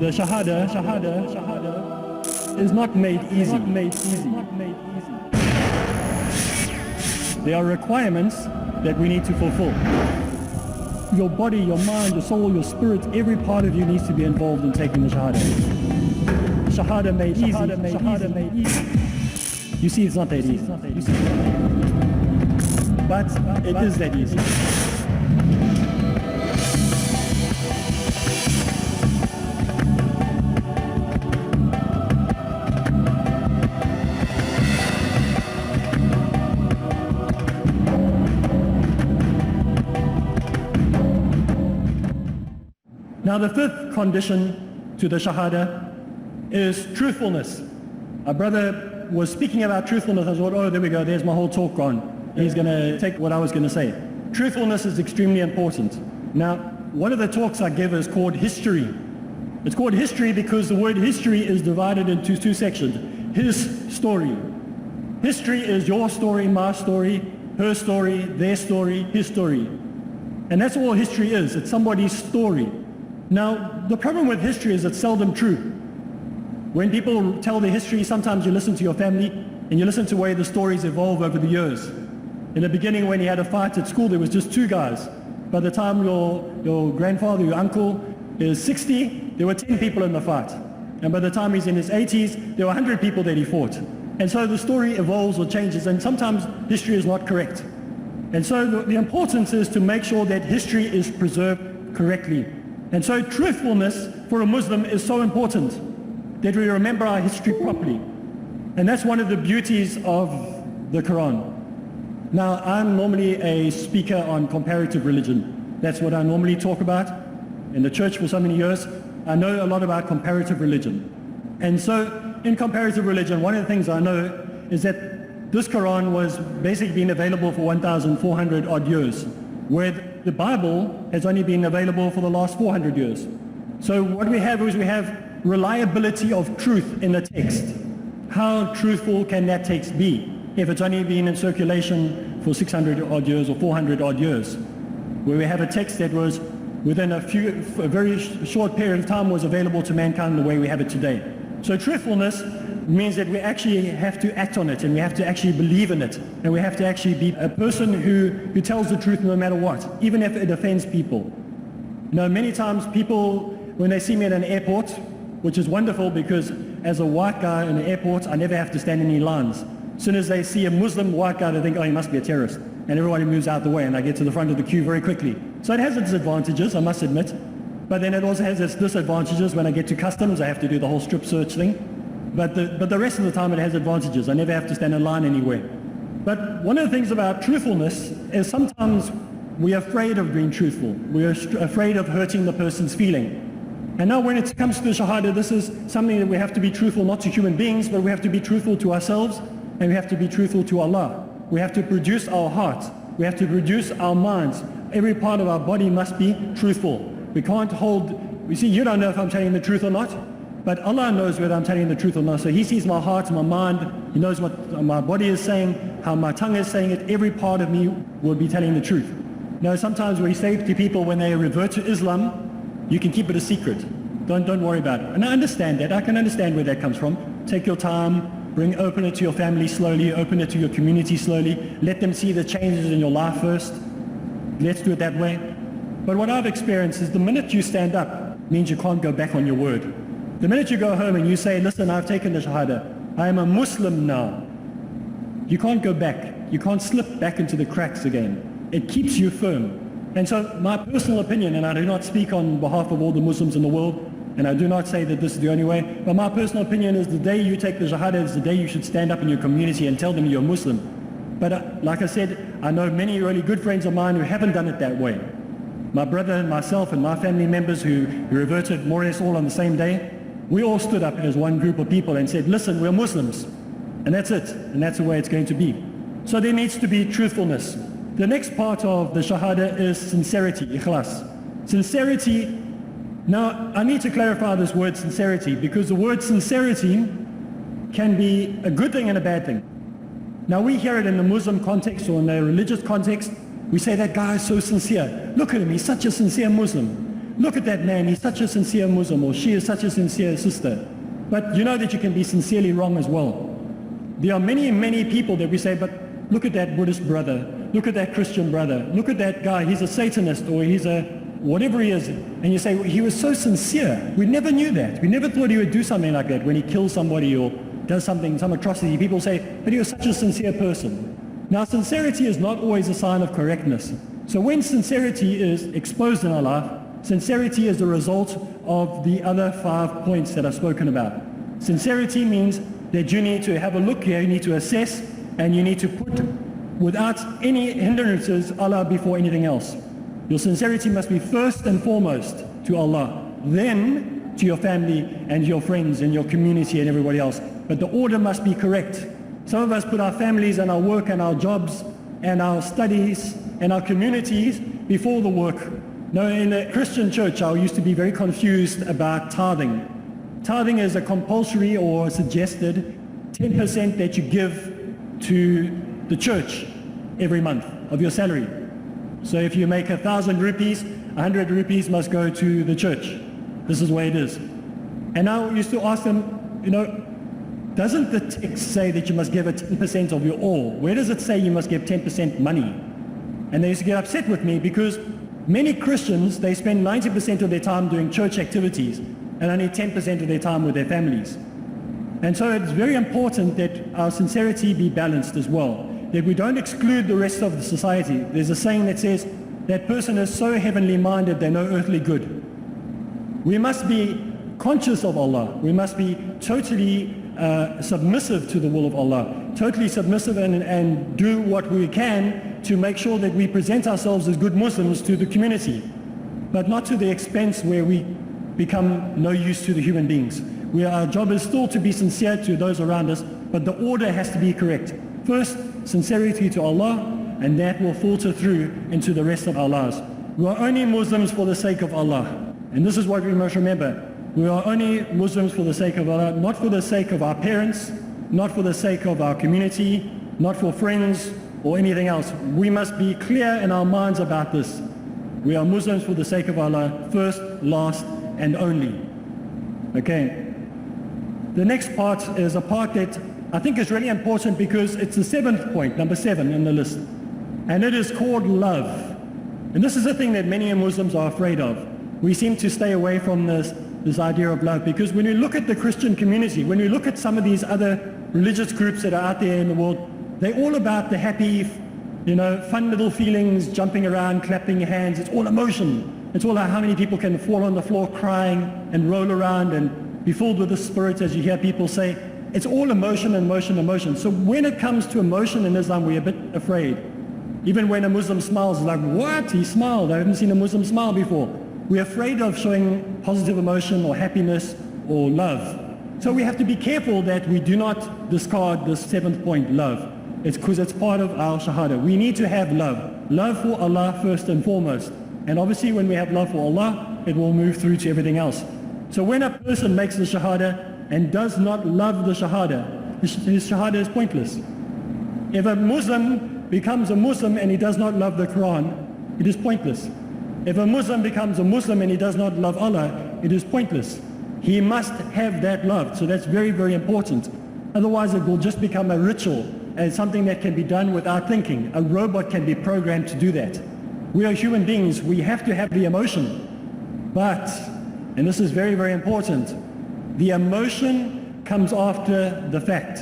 The Shahaadah is not made easy. There are requirements that we need to fulfill. Your body, your mind, your soul, your spirit, every part of you needs to be involved in taking the Shahaadah. Shahaadah made easy. You see, it's not that easy. But it is that easy. Now the fifth condition to the Shahaadah is truthfulness. Our brother was speaking about truthfulness. I thought, oh, there we go, there's my whole talk gone. He's going to take what I was going to say. Truthfulness is extremely important. Now, one of the talks I give is called history. It's called history because the word history is divided into two sections. His story. History is your story, my story, her story, their story, his story. And that's all history is. It's somebody's story. Now, the problem with history is it's seldom true. When people tell their history, sometimes you listen to your family and you listen to the way the stories evolve over the years. In the beginning, when you had a fight at school, there was just 2 guys. By the time your grandfather, your uncle is 60, there were 10 people in the fight. And by the time he's in his 80s, there were 100 people that he fought. And so the story evolves or changes, and sometimes history is not correct. And so the importance is to make sure that history is preserved correctly. And so truthfulness for a Muslim is so important, that we remember our history properly. And that's one of the beauties of the Quran. Now, I'm normally a speaker on comparative religion. That's what I normally talk about. In the church for so many years, I know a lot about comparative religion. And so, in comparative religion, one of the things I know is that this Quran was basically been available for 1,400 odd years, where the Bible has only been available for the last 400 years. So what we have is we have reliability of truth in the text. How truthful can that text be if it's only been in circulation for 600 odd years or 400 odd years, where we have a text that was within a very short period of time was available to mankind the way we have it today. So truthfulness means that we actually have to act on it, and we have to actually believe in it, and we have to actually be a person who tells the truth no matter what, even if it offends people. Now, many times people, when they see me at an airport, which is wonderful because as a white guy in an airport, I never have to stand in any lines. As soon as they see a Muslim white guy, they think, oh, he must be a terrorist. And everybody moves out the way, and I get to the front of the queue very quickly. So it has its advantages, I must admit. But then it also has its disadvantages. When I get to customs, I have to do the whole strip search thing. But the rest of the time it has advantages. I never have to stand in line anywhere. But one of the things about truthfulness is sometimes we're afraid of being truthful. We're afraid of hurting the person's feeling. And now when it comes to the Shahaadah, this is something that we have to be truthful not to human beings, but we have to be truthful to ourselves, and we have to be truthful to Allah. We have to produce our hearts. We have to produce our minds. Every part of our body must be truthful. We can't hold, you see, you don't know if I'm telling the truth or not, but Allah knows whether I'm telling the truth or not. So He sees my heart, my mind, He knows what my body is saying, how my tongue is saying it. Every part of me will be telling the truth. Now sometimes we say to people when they revert to Islam, you can keep it a secret. Don't worry about it. And I understand that. I can understand where that comes from. Take your time, open it to your family slowly, open it to your community slowly. Let them see the changes in your life first. Let's do it that way. But what I've experienced is the minute you stand up means you can't go back on your word. The minute you go home and you say, listen, I've taken the Shahaadah, I am a Muslim now, you can't go back. You can't slip back into the cracks again. It keeps you firm. And so my personal opinion, and I do not speak on behalf of all the Muslims in the world, and I do not say that this is the only way, but my personal opinion is the day you take the Shahaadah is the day you should stand up in your community and tell them you're a Muslim. But like I said, I know many really good friends of mine who haven't done it that way. My brother and myself and my family members who reverted more or less all on the same day, we all stood up as one group of people and said, listen, we're Muslims. And that's it. And that's the way it's going to be. So there needs to be truthfulness. The next part of the Shahaadah is sincerity, ikhlas. Sincerity, now I need to clarify this word sincerity, because the word sincerity can be a good thing and a bad thing. Now we hear it in the Muslim context or in the religious context. We say that guy is so sincere. Look at him, he's such a sincere Muslim. look at that man, he's such a sincere Muslim, or she is such a sincere sister. But you know that you can be sincerely wrong as well. There are many, many people that we say, but look at that Buddhist brother, look at that Christian brother, look at that guy, he's a Satanist, or he's a whatever he is. And you say, well, he was so sincere. We never knew that. We never thought he would do something like that when he kills somebody or does something, some atrocity. People say, but he was such a sincere person. Now, sincerity is not always a sign of correctness. So when sincerity is exposed in our life, sincerity is the result of the other 5 points that I've spoken about. Sincerity means that you need to have a look here, you need to assess, and you need to put, without any hindrances, Allah before anything else. Your sincerity must be first and foremost to Allah, then to your family and your friends and your community and everybody else. But the order must be correct. Some of us put our families and our work and our jobs and our studies and our communities before the work. Now, in the Christian church, I used to be very confused about tithing. Tithing is a compulsory or suggested 10% that you give to the church every month of your salary. So if you make 1,000 rupees, 100 rupees must go to the church. This is the way it is. And I used to ask them, you know, doesn't the text say that you must give a 10% of your all? Where does it say you must give 10% money? And they used to get upset with me because many Christians, they spend 90% of their time doing church activities and only 10% of their time with their families. And so it's very important that our sincerity be balanced as well, that we don't exclude the rest of the society. There's a saying that says, that person is so heavenly minded they know earthly good. We must be conscious of Allah. We must be totally submissive to the will of Allah, totally submissive and do what we can to make sure that we present ourselves as good Muslims to the community, but not to the expense where we become no use to the human beings. Our job is still to be sincere to those around us, but the order has to be correct. First, sincerity to Allah, and that will filter through into the rest of our lives. We are only Muslims for the sake of Allah, and this is what we must remember. We are only Muslims for the sake of Allah, not for the sake of our parents, not for the sake of our community, not for friends or anything else. We must be clear in our minds about this. We are Muslims for the sake of Allah, first, last, and only. Okay. The next part is a part that I think is really important because it's the 7th point, number 7 in the list. And it is called love. And this is a thing that many Muslims are afraid of. We seem to stay away from this idea of love, because when we look at the Christian community, when we look at some of these other religious groups that are out there in the world, they're all about the happy, fun little feelings, jumping around, clapping your hands. It's all emotion. It's all about how many people can fall on the floor crying and roll around and be filled with the Spirit, as you hear people say. It's all emotion, emotion, emotion. So when it comes to emotion in Islam, we're a bit afraid. Even when a Muslim smiles, it's like, what? He smiled. I haven't seen a Muslim smile before. We're afraid of showing positive emotion or happiness or love. So we have to be careful that we do not discard this 7th point, love. It's because it's part of our Shahaadah. We need to have love. Love for Allah first and foremost. And obviously when we have love for Allah, it will move through to everything else. So when a person makes the Shahaadah and does not love the Shahaadah, his Shahaadah is pointless. If a Muslim becomes a Muslim and he does not love the Quran, it is pointless. If a Muslim becomes a Muslim and he does not love Allah, it is pointless. He must have that love. So that's very, very important. Otherwise it will just become a ritual and something that can be done without thinking. A robot can be programmed to do that. We are human beings. We have to have the emotion. But, and this is very, very important, the emotion comes after the fact.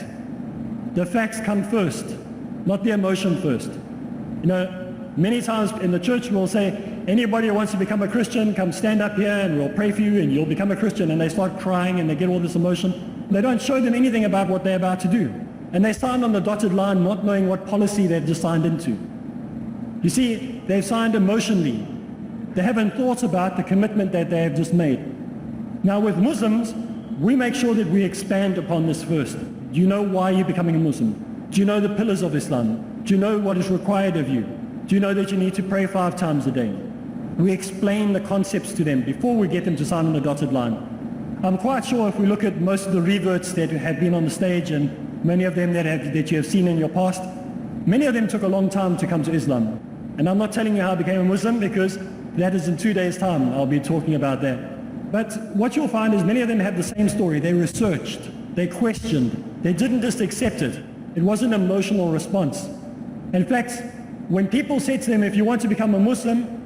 The facts come first, not the emotion first. Many times in the church we'll say, anybody who wants to become a Christian, come stand up here and we'll pray for you and you'll become a Christian. And they start crying and they get all this emotion. They don't show them anything about what they're about to do. And they sign on the dotted line not knowing what policy they've just signed into. You see, they've signed emotionally. They haven't thought about the commitment that they have just made. Now with Muslims, we make sure that we expand upon this first. Do you know why you're becoming a Muslim? Do you know the pillars of Islam? Do you know what is required of you? Do you know that you need to pray 5 times a day? We explain the concepts to them before we get them to sign on the dotted line. I'm quite sure if we look at most of the reverts that have been on the stage and many of them that you have seen in your past, many of them took a long time to come to Islam. And I'm not telling you how I became a Muslim because That is in 2 days' time. I'll be talking about that. But what you'll find is many of them have the same story. They researched, they questioned, they didn't just accept it. It was an emotional response. In fact, when people said to them, if you want to become a Muslim,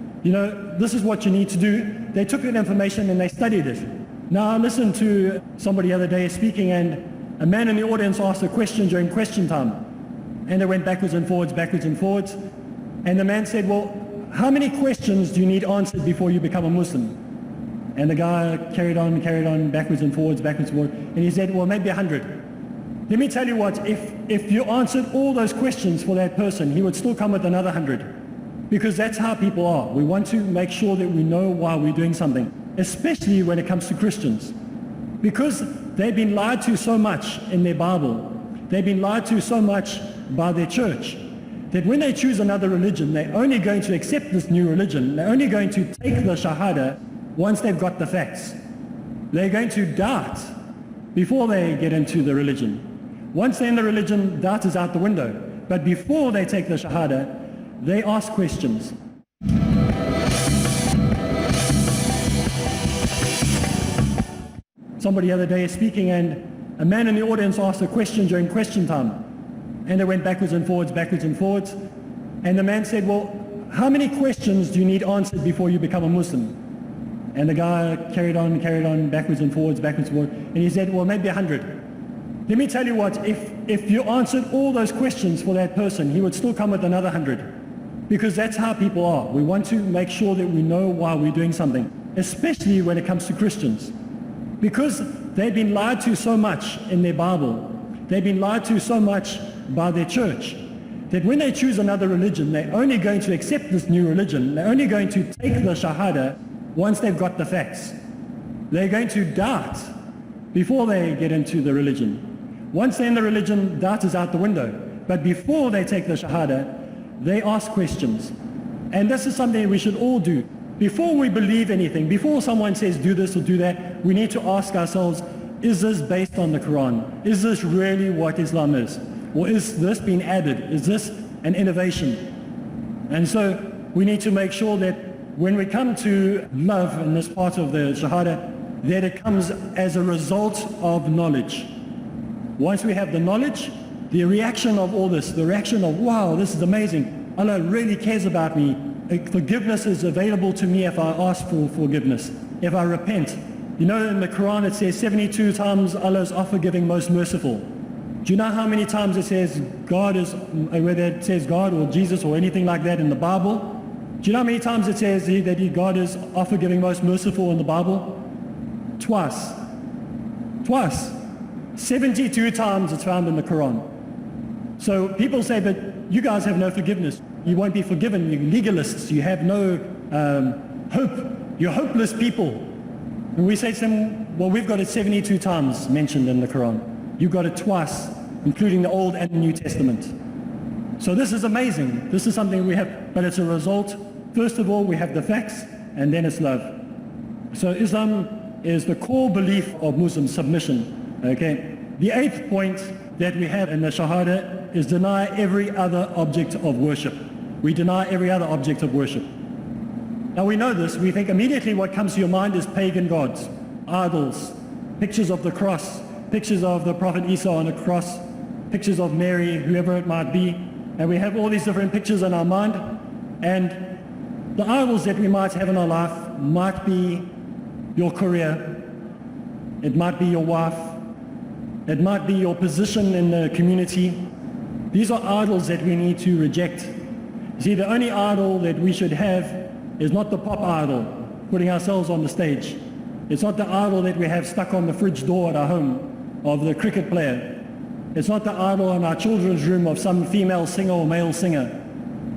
this is what you need to do, they took that information and they studied it. Now, I listened to somebody the other day speaking, and a man in the audience asked a question during question time. And they went backwards and forwards, backwards and forwards. And the man said, well, how many questions do you need answered before you become a Muslim? And the guy carried on, backwards and forwards, and he said, well, maybe 100. Let me tell you what, if you answered all those questions for that person, he would still come with another 100. Because that's how people are. We want to make sure that we know why we're doing something, especially when it comes to Christians. Because they've been lied to so much in their Bible, they've been lied to so much by their church, that when they choose another religion, they're only going to accept this new religion, they're only going to take the Shahaadah once they've got the facts. They're going to doubt before they get into the religion. Once they're in the religion, doubt is out the window. But before they take the Shahaadah, they ask questions. Somebody the other day speaking, and a man in the audience asked a question during question time. And they went backwards and forwards, and the man said, well, how many questions do you need answered before you become a Muslim? And the guy carried on, backwards and forwards, and he said, well, maybe 100. Let me tell you what, if you answered all those questions for that person, he would still come with another 100. Because that's how people are. We want to make sure that we know why we're doing something, especially when it comes to Christians. Because they've been lied to so much in their Bible, they've been lied to so much by their church, that when they choose another religion, they're only going to accept this new religion, they're only going to take the Shahaadah once they've got the facts. They're going to doubt before they get into the religion. Once they're in the religion, doubt is out the window. But before they take the Shahaadah, they ask questions. And this is something we should all do. Before we believe anything, before someone says do this or do that, we need to ask ourselves, is this based on the Quran? Is this really what Islam is? Or is this being added? Is this an innovation? And so we need to make sure that when we come to love in this part of the Shahaadah, that it comes as a result of knowledge. Once we have the knowledge, the reaction of all this, the reaction of, wow, this is amazing. Allah really cares about me. Forgiveness is available to me if I ask for forgiveness, if I repent. In the Quran it says 72 times Allah is forgiving, most merciful. Do you know how many times it says God is, whether it says God or Jesus or anything like that in the Bible? Do you know how many times it says that God is forgiving, most merciful in the Bible? Twice. 72 times it's found in the Quran. So people say, but you guys have no forgiveness. You won't be forgiven. You're legalists. You have no hope. You're hopeless people. And we say to them, well, we've got it 72 times mentioned in the Quran. You've got it twice, including the Old and the New Testament. So this is amazing. This is something we have, but it's a result. First of all, we have the facts, and then it's love. So Islam is the core belief of Muslim submission. Okay. The 8th point that we have in the Shahaadah is deny every other object of worship. We deny every other object of worship. Now we know this, we think immediately what comes to your mind is pagan gods, idols, pictures of the cross, pictures of the Prophet Isa on a cross, pictures of Mary, whoever it might be, and we have all these different pictures in our mind, and the idols that we might have in our life might be your career, it might be your wife, it might be your position in the community. These are idols that we need to reject. You see, the only idol that we should have is not the pop idol, putting ourselves on the stage. It's not the idol that we have stuck on the fridge door at our home of the cricket player. It's not the idol in our children's room of some female singer or male singer.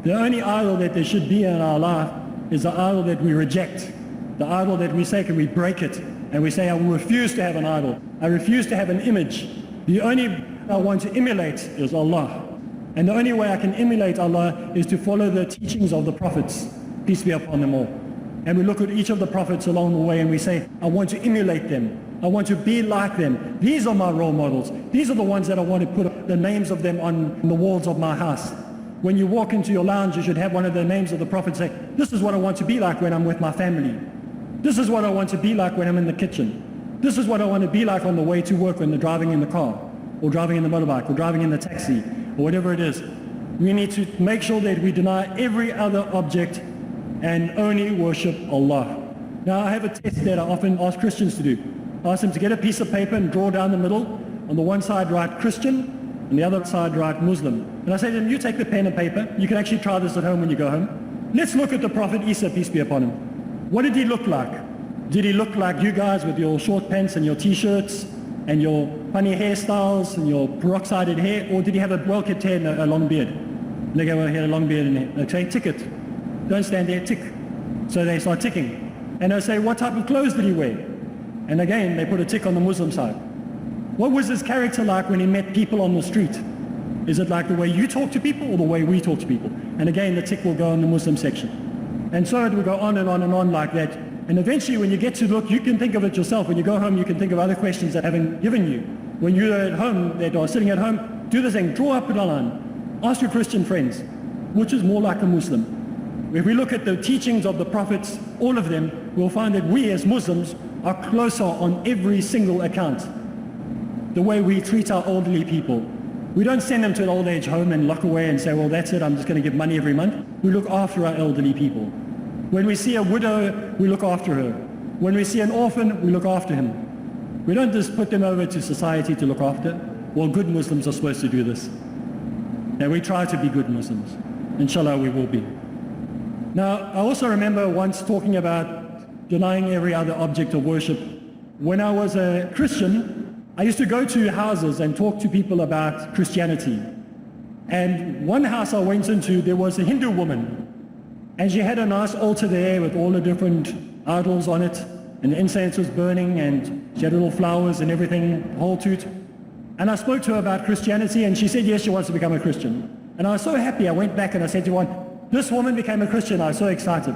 The only idol that there should be in our life is the idol that we reject. The idol that we say, can we break it? And we say, I will refuse to have an idol. I refuse to have an image. The only I want to emulate is Allah. And the only way I can emulate Allah is to follow the teachings of the prophets, peace be upon them all. And we look at each of the prophets along the way and we say, I want to emulate them. I want to be like them. These are my role models. These are the ones that I want to put the names of them on the walls of my house. When you walk into your lounge, you should have one of the names of the Prophet say, this is what I want to be like when I'm with my family. This is what I want to be like when I'm in the kitchen. This is what I want to be like on the way to work when they're driving in the car, or driving in the motorbike, or driving in the taxi, or whatever it is. We need to make sure that we deny every other object and only worship Allah. Now, I have a test that I often ask Christians to do. I ask them to get a piece of paper and draw down the middle. On the one side write Christian, on the other side write Muslim. And I say to them, you take the pen and paper. You can actually try this at home when you go home. Let's look at the Prophet Isa, peace be upon him. What did he look like? Did he look like you guys with your short pants and your t-shirts and your funny hairstyles and your peroxided hair? Or did he have a well-kept hair and a long beard? And they go, well, he had a long beard and they say, tick it. Don't stand there, tick. So they start ticking. And I say, what type of clothes did he wear? And again, they put a tick on the Muslim side. What was his character like when he met people on the street? Is it like the way you talk to people or the way we talk to people? And again, the tick will go in the Muslim section. And so it will go on and on and on like that. And eventually when you get to look, you can think of it yourself. When you go home, you can think of other questions that I haven't given you. When you're at home, that are sitting at home, do the thing, draw up a line. Ask your Christian friends, which is more like a Muslim? If we look at the teachings of the prophets, all of them, we'll find that we as Muslims are closer on every single account. The way we treat our elderly people. We don't send them to an old age home and lock away and say, well, that's it, I'm just going to give money every month. We look after our elderly people. When we see a widow, we look after her. When we see an orphan, we look after him. We don't just put them over to society to look after. Well, good Muslims are supposed to do this. And we try to be good Muslims. Inshallah, we will be. Now, I also remember once talking about denying every other object of worship. When I was a Christian, I used to go to houses and talk to people about Christianity. And one house I went into, there was a Hindu woman. And she had a nice altar there with all the different idols on it. And the incense was burning and she had little flowers and everything, the whole toot. And I spoke to her about Christianity and she said yes, she wants to become a Christian. And I was so happy. I went back and I said to one, this woman became a Christian. I was so excited.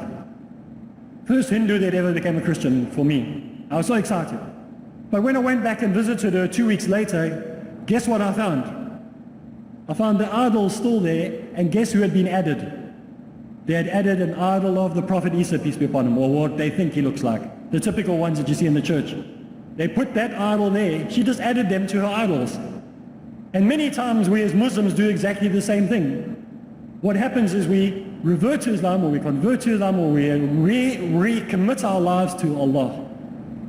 First Hindu that ever became a Christian for me. I was so excited. But when I went back and visited her 2 weeks later, guess what I found? I found the idols still there, and guess who had been added? They had added an idol of the Prophet Isa, peace be upon him, or what they think he looks like. The typical ones that you see in the church. They put that idol there. She just added them to her idols. And many times we as Muslims do exactly the same thing. What happens is we revert to Islam, or we convert to Islam, or we recommit our lives to Allah.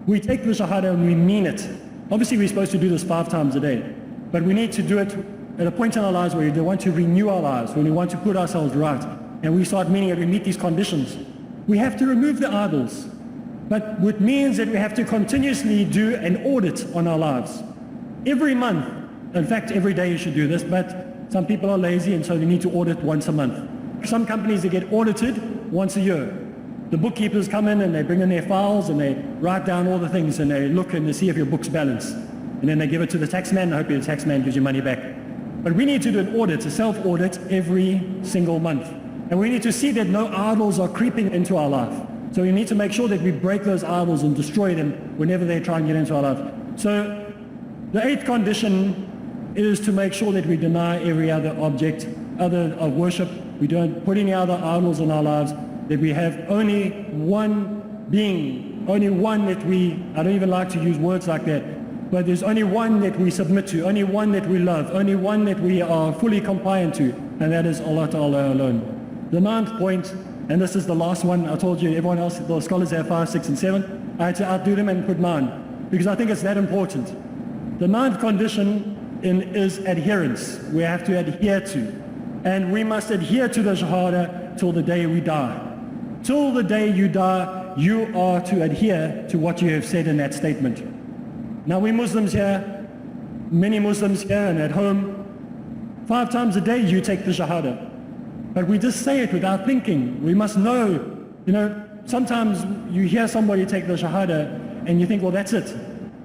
We take the Shahaadah and we mean it. Obviously we're supposed to do this 5 times a day, but we need to do it at a point in our lives where we want to renew our lives, when we want to put ourselves right, and we start meaning it, we meet these conditions. We have to remove the idols, but it means that we have to continuously do an audit on our lives. Every month, in fact every day you should do this, but some people are lazy and so they need to audit once a month. Some companies, they get audited once a year. The bookkeepers come in and they bring in their files and they write down all the things and they look and they see if your book's balanced. And then they give it to the tax man and hopefully the tax man gives you money back. But we need to do an audit, a self-audit every single month. And we need to see that no idols are creeping into our life. So we need to make sure that we break those idols and destroy them whenever they try and get into our life. So the 8th condition is to make sure that we deny every other object of worship. We don't put any other idols in our lives, that we have only one being, only one that I don't even like to use words like that, but there's only one that we submit to, only one that we love, only one that we are fully compliant to, and that is Allah Ta'ala alone. The 9th point, and this is the last one, I told you everyone else, the scholars have 5, 6 and 7. I had to outdo them and put mine, because I think it's that important. The 9th condition is adherence. We have to adhere to. And we must adhere to the Shahaadah till the day we die. Till the day you die, you are to adhere to what you have said in that statement. Now we Muslims here, many Muslims here and at home, 5 times a day you take the Shahaadah. But we just say it without thinking. We must know, sometimes you hear somebody take the Shahaadah and you think, well, that's it.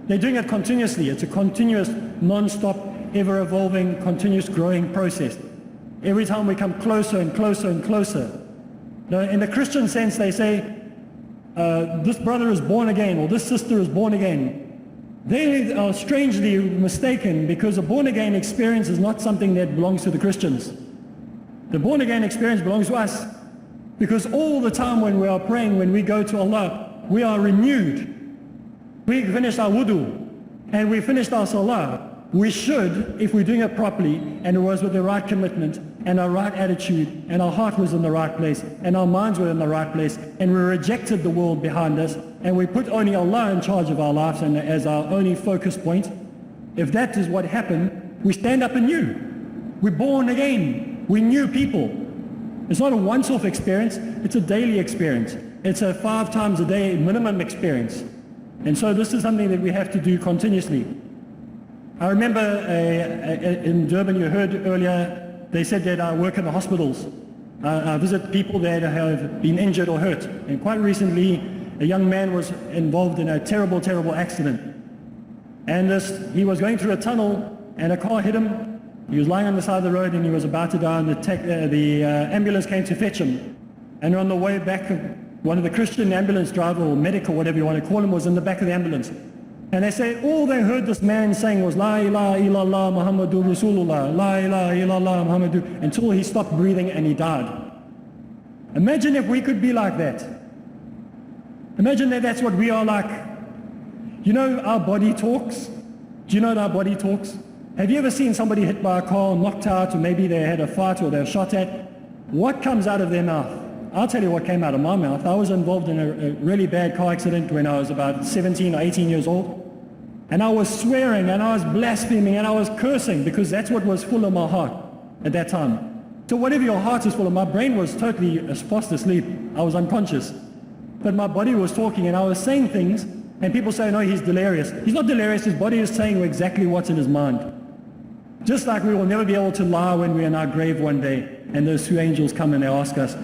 They're doing it continuously. It's a continuous, non-stop, ever-evolving, continuous growing process. Every time we come closer and closer and closer. Now, in the Christian sense, they say, this brother is born again, or this sister is born again. They are strangely mistaken, because a born again experience is not something that belongs to the Christians. The born again experience belongs to us, because all the time when we are praying, when we go to Allah, we are renewed. We finished our wudu and we finished our salah. We should, if we're doing it properly and it was with the right commitment and our right attitude and our heart was in the right place and our minds were in the right place and we rejected the world behind us and we put only Allah in charge of our lives and as our only focus point, if that is what happened, we stand up anew. We're born again. We're new people. It's not a once-off experience, it's a daily experience. It's a 5 times a day minimum experience. And so this is something that we have to do continuously. I remember in Durban, you heard earlier, they said that I work in the hospitals. I visit people that have been injured or hurt. And quite recently, a young man was involved in a terrible, terrible accident. And he was going through a tunnel and a car hit him. He was lying on the side of the road and he was about to die, and the ambulance came to fetch him. And on the way back, one of the Christian ambulance driver or medic or whatever you want to call him was in the back of the ambulance. And they say all they heard this man saying was La ilaha illallah Muhammadur Rasulullah, La ilaha illallah Muhammadur, until he stopped breathing and he died. Imagine if we could be like that. Imagine that that's what we are like. You know our body talks? Do you know that our body talks? Have you ever seen somebody hit by a car, knocked out, or maybe they had a fight or they were shot at? What comes out of their mouth? I'll tell you what came out of my mouth. I was involved in a really bad car accident when I was about 17 or 18 years old. And I was swearing and I was blaspheming and I was cursing because that's what was full of my heart at that time. So whatever your heart is full of, my brain was totally fast asleep. I was unconscious. But my body was talking and I was saying things, and people say, no, he's delirious. He's not delirious, his body is saying exactly what's in his mind. Just like we will never be able to lie when we're in our grave one day and those 2 angels come and they ask us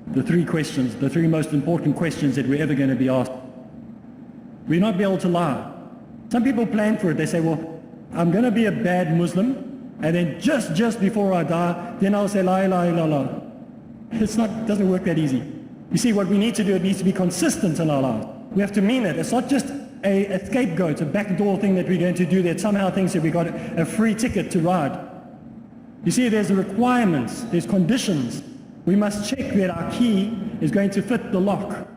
the 3 questions, the 3 most important questions that we're ever going to be asked. We'll not be able to lie. Some people plan for it. They say, well, I'm going to be a bad Muslim, and then just before I die, then I'll say La ilaha illallah. It doesn't work that easy. You see, what we need to do, it needs to be consistent in our lives. We have to mean it. It's not just a scapegoat, a backdoor thing that we're going to do that somehow thinks that we got a free ticket to ride. You see, there's requirements, there's conditions. We must check that our key is going to fit the lock.